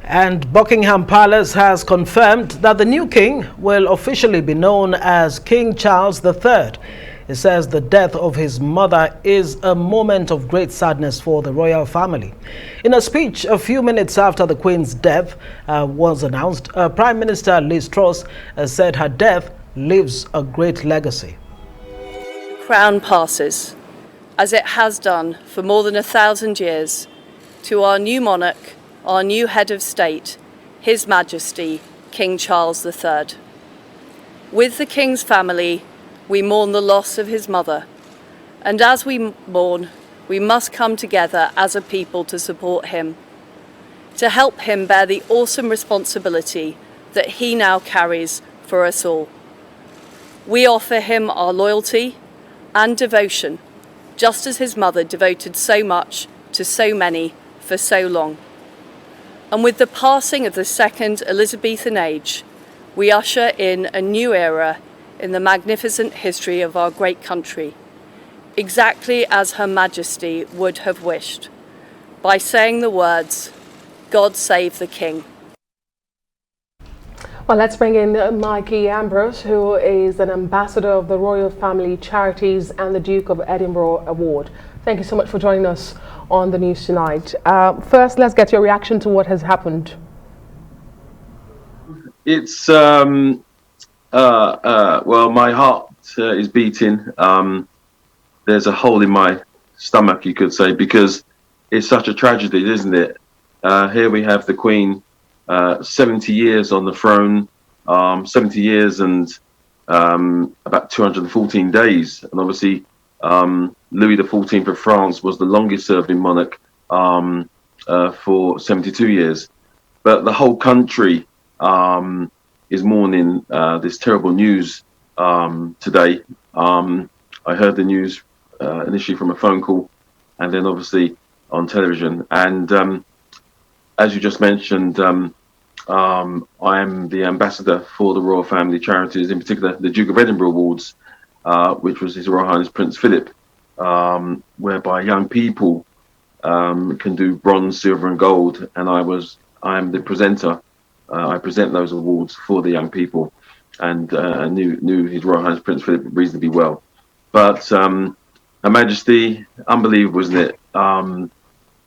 And Buckingham Palace has confirmed that the new king will officially be known as King Charles III. It says the death of his mother is a moment of great sadness for the royal family. In a speech a few minutes after the Queen's death was announced, Prime Minister Liz Truss said her death leaves a great legacy. The crown passes, as it has done for more than 1,000 years, to our new monarch, our new head of state, His Majesty, King Charles III. With the King's family, we mourn the loss of his mother, and as we mourn, we must come together as a people to support him, to help him bear the awesome responsibility that he now carries for us all. We offer him our loyalty and devotion, just as his mother devoted so much to so many for so long. And with the passing of the second Elizabethan age, we usher in a new era in the magnificent history of our great country, exactly as Her Majesty would have wished, by saying the words, "God save the King." Well, let's bring in Mikey Ambrose, who is an ambassador of the Royal Family Charities and the Duke of Edinburgh Award. Thank you so much for joining us on the news tonight. First, let's get your reaction to what has happened. It's well, my heart is beating. There's a hole in my stomach, you could say, because it's such a tragedy, isn't it? Here we have the Queen, 70 years on the throne, 70 years and about 214 days. And obviously, Louis XIV of France was the longest serving monarch for 72 years. But the whole country is mourning this terrible news today. I heard the news initially from a phone call and then obviously on television. And as you just mentioned, I am the ambassador for the Royal Family Charities, in particular the Duke of Edinburgh Awards, which was His Royal Highness Prince Philip, whereby young people can do bronze, silver and gold. And I am the presenter. I present those awards for the young people, and knew His Royal Highness Prince Philip reasonably well. But Her Majesty, unbelievable, isn't it?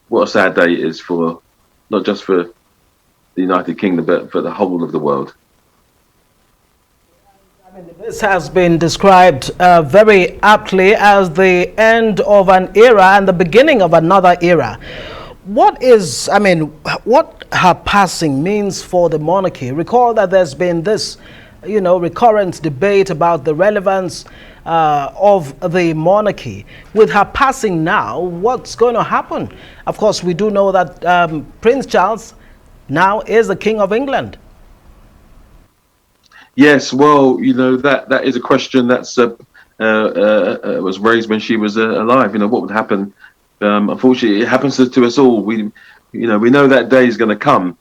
What a sad day it is for, not just for the United Kingdom, but for the whole of the world. This has been described very aptly as the end of an era and the beginning of another era. What her passing means for the monarchy? Recall that there's been this, recurrent debate about the relevance of the monarchy. With her passing now, what's going to happen? Of course, we do know that Prince Charles now is the King of England. Yes, well, that is a question that's was raised when she was alive. What would happen? Unfortunately, it happens to us all. We know that day is going to come,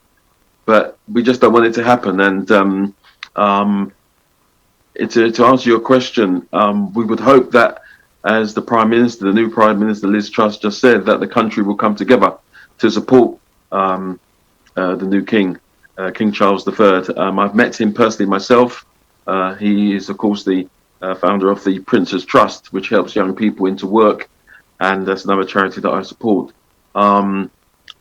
but we just don't want it to happen. And to answer your question, we would hope that, as the Prime Minister, the new Prime Minister Liz Truss just said, that the country will come together to support the new King, King Charles III. I've met him personally myself. He is, of course, the founder of the Prince's Trust, which helps young people into work, and that's another charity that I support. I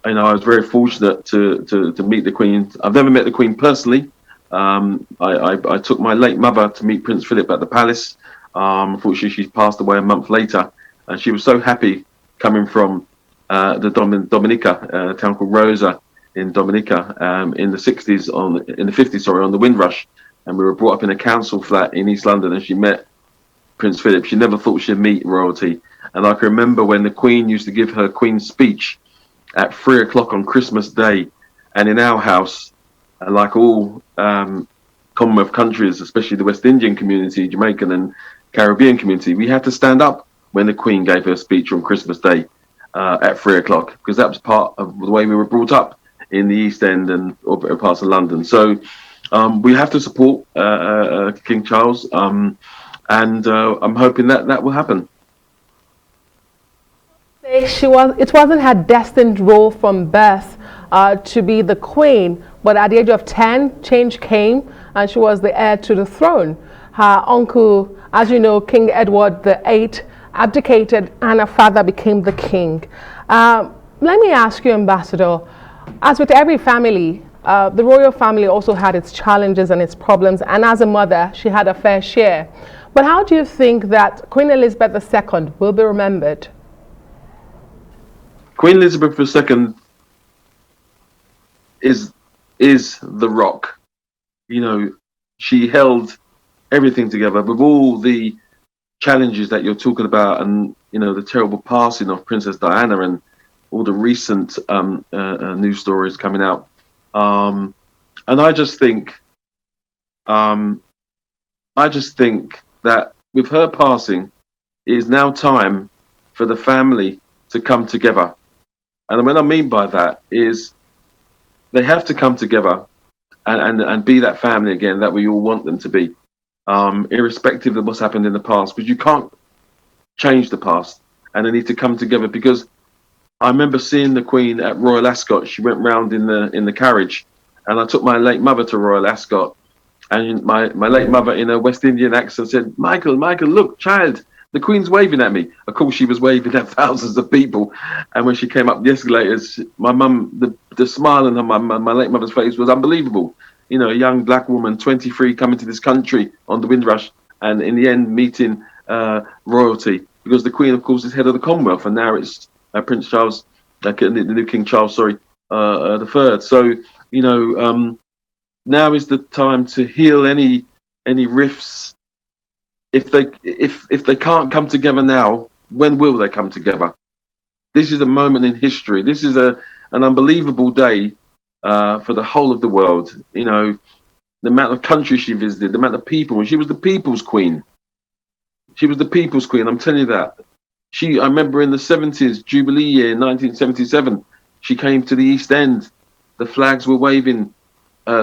was very fortunate to meet the Queen. I've never met the Queen personally. I took my late mother to meet Prince Philip at the palace. Unfortunately, she passed away a month later, and she was so happy coming from the Dominica, a town called Rosa in Dominica, in the 50s, on the Windrush. And we were brought up in a council flat in East London, and she met Prince Philip. She never thought she'd meet royalty. And I can remember when the Queen used to give her Queen's speech at 3 o'clock on Christmas Day. And in our house, like all Commonwealth countries, especially the West Indian community, Jamaican and Caribbean community, we had to stand up when the Queen gave her speech on Christmas Day at 3 o'clock, because that was part of the way we were brought up in the East End and other parts of London. So we have to support King Charles, and I'm hoping that will happen. It wasn't her destined role from birth. to be the queen, but at the age of 10, change came, and she was the heir to the throne. Her uncle, as you know, King Edward VIII, abdicated, and her father became the king. Let me ask you, Ambassador, as with every family, the royal family also had its challenges and its problems, and as a mother, she had a fair share. But how do you think that Queen Elizabeth II will be remembered? Queen Elizabeth II is the rock. You know, she held everything together with all the challenges that you're talking about, and you know, the terrible passing of Princess Diana and all the recent news stories coming out. And I just think that with her passing, it is now time for the family to come together. And what I mean by that is they have to come together and be that family again that we all want them to be, irrespective of what's happened in the past, because you can't change the past, and they need to come together. Because I remember seeing the Queen at Royal Ascot. She went round in the carriage, and I took my late mother to Royal Ascot, and my late mother in a West Indian accent said, Michael, look, child, the Queen's waving at me. Of course, she was waving at thousands of people. And when she came up the escalators, my mum, the smile on my late mother's face was unbelievable. You know, a young black woman, 23, coming to this country on the Windrush, and in the end meeting royalty. Because the Queen, of course, is head of the Commonwealth, and now it's Prince Charles, the new King Charles, the third. So, you know, now is the time to heal any rifts. If they can't come together now, when will they come together? This is a moment in history. This is an unbelievable day for the whole of the world. You know, the amount of countries she visited, the amount of people. She was the people's queen. She was the people's queen. I'm telling you that. I remember in the 70s, Jubilee year, 1977, she came to the East End. The flags were waving,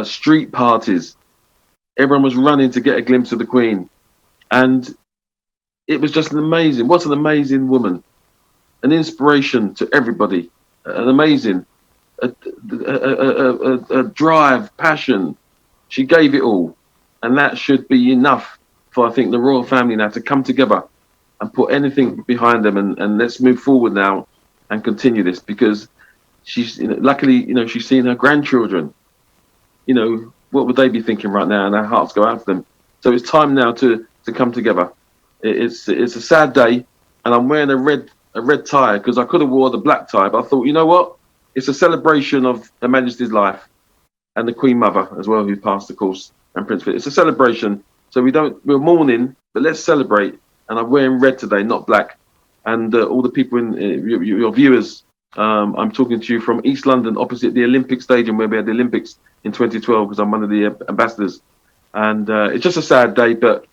street parties. Everyone was running to get a glimpse of the Queen. And it was just what an amazing woman. An inspiration to everybody. An amazing, a drive, passion. She gave it all. And that should be enough for, I think, the royal family now to come together and put anything behind them, and let's move forward now and continue this, because she's, you know, luckily, you know, she's seen her grandchildren. You know, what would they be thinking right now? And our hearts go out to them. So it's time now to come together. It's a sad day, and I'm wearing a red tie, because I could have wore the black tie, but I thought, you know what? It's a celebration of Her Majesty's life, and the Queen Mother as well, who passed, of course, and Prince Philip. It's a celebration, so we're mourning, but let's celebrate. And I'm wearing red today, not black. And all the people in your viewers, I'm talking to you from East London, opposite the Olympic Stadium, where we had the Olympics in 2012, because I'm one of the ambassadors. And it's just a sad day, but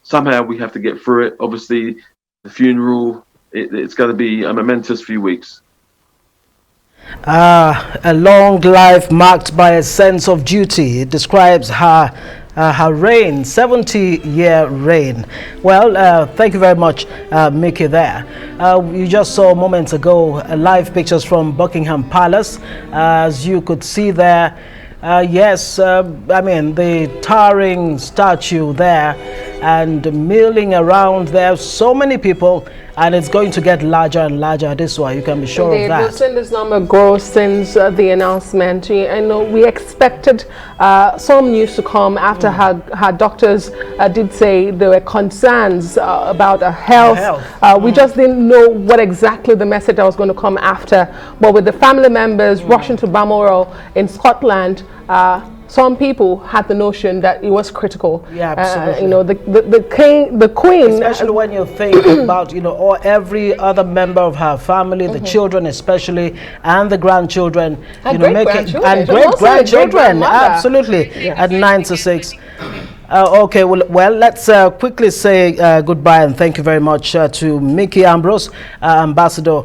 somehow we have to get through it. Obviously, the funeral, it's going to be a momentous few weeks. A long life marked by a sense of duty. It describes her reign, 70-year reign. Well, thank you very much, Mickey, there. You just saw moments ago live pictures from Buckingham Palace. As you could see there, yes, I mean, the towering statue there, and milling around there, so many people, and it's going to get larger and larger this way, you can be sure of that. We've seen this number grow since the announcement. I know we expected some news to come after her doctors did say there were concerns about her health. We just didn't know what exactly the message that was going to come after. But with the family members rushing to Balmoral in Scotland, some people had the notion that it was critical. Yeah, absolutely. You know, the Queen, especially when you think about, you know, or every other member of her family, the children especially, and the grandchildren, and you know, great-grandchildren, and great-grandchildren, absolutely, yes. at 96. Okay, well, let's quickly say goodbye and thank you very much to Mickey Ambrose, Ambassador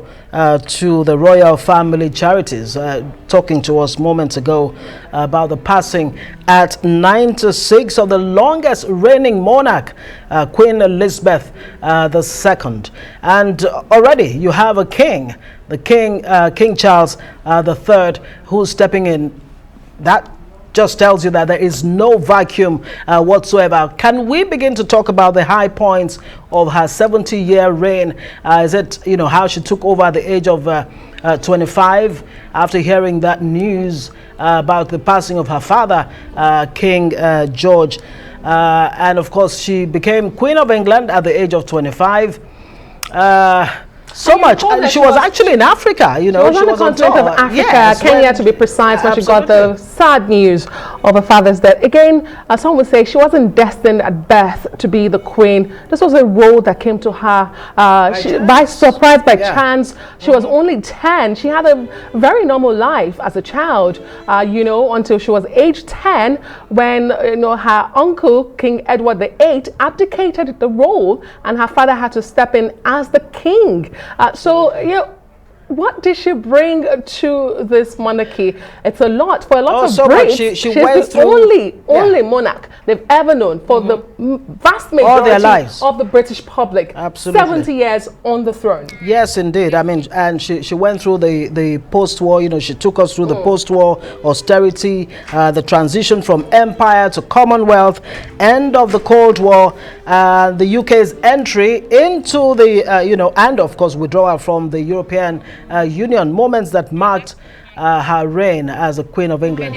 to the Royal Family Charities, talking to us moments ago about the passing at 96 of the longest reigning monarch, Queen Elizabeth II. And already you have a king, the King Charles III, who's stepping in. That just tells you that there is no vacuum whatsoever. Can we begin to talk about the high points of her 70-year reign? Is it, how she took over at the age of 25 after hearing that news about the passing of her father, King George. And of course, she became Queen of England at the age of 25. So much. She was actually in Africa, She was on the continent of Africa, yes, Kenya to be precise, when she got the sad news of her father's death. Again, some would say she wasn't destined at birth to be the queen. This was a role that came to her by surprise, by chance. She was only 10. She had a very normal life as a child, until she was age 10 when, her uncle, King Edward VIII, abdicated the role and her father had to step in as the king. What did she bring to this monarchy? It's a lot for a lot of Brits. She's the only monarch they've ever known for the vast majority of the British public. Absolutely. 70 years on the throne. Yes, indeed. I mean, and she went through the post-war. She took us through the post-war austerity, the transition from empire to Commonwealth, end of the Cold War, the UK's entry into the and of course withdrawal from the European Union, moments that marked her reign as a Queen of England.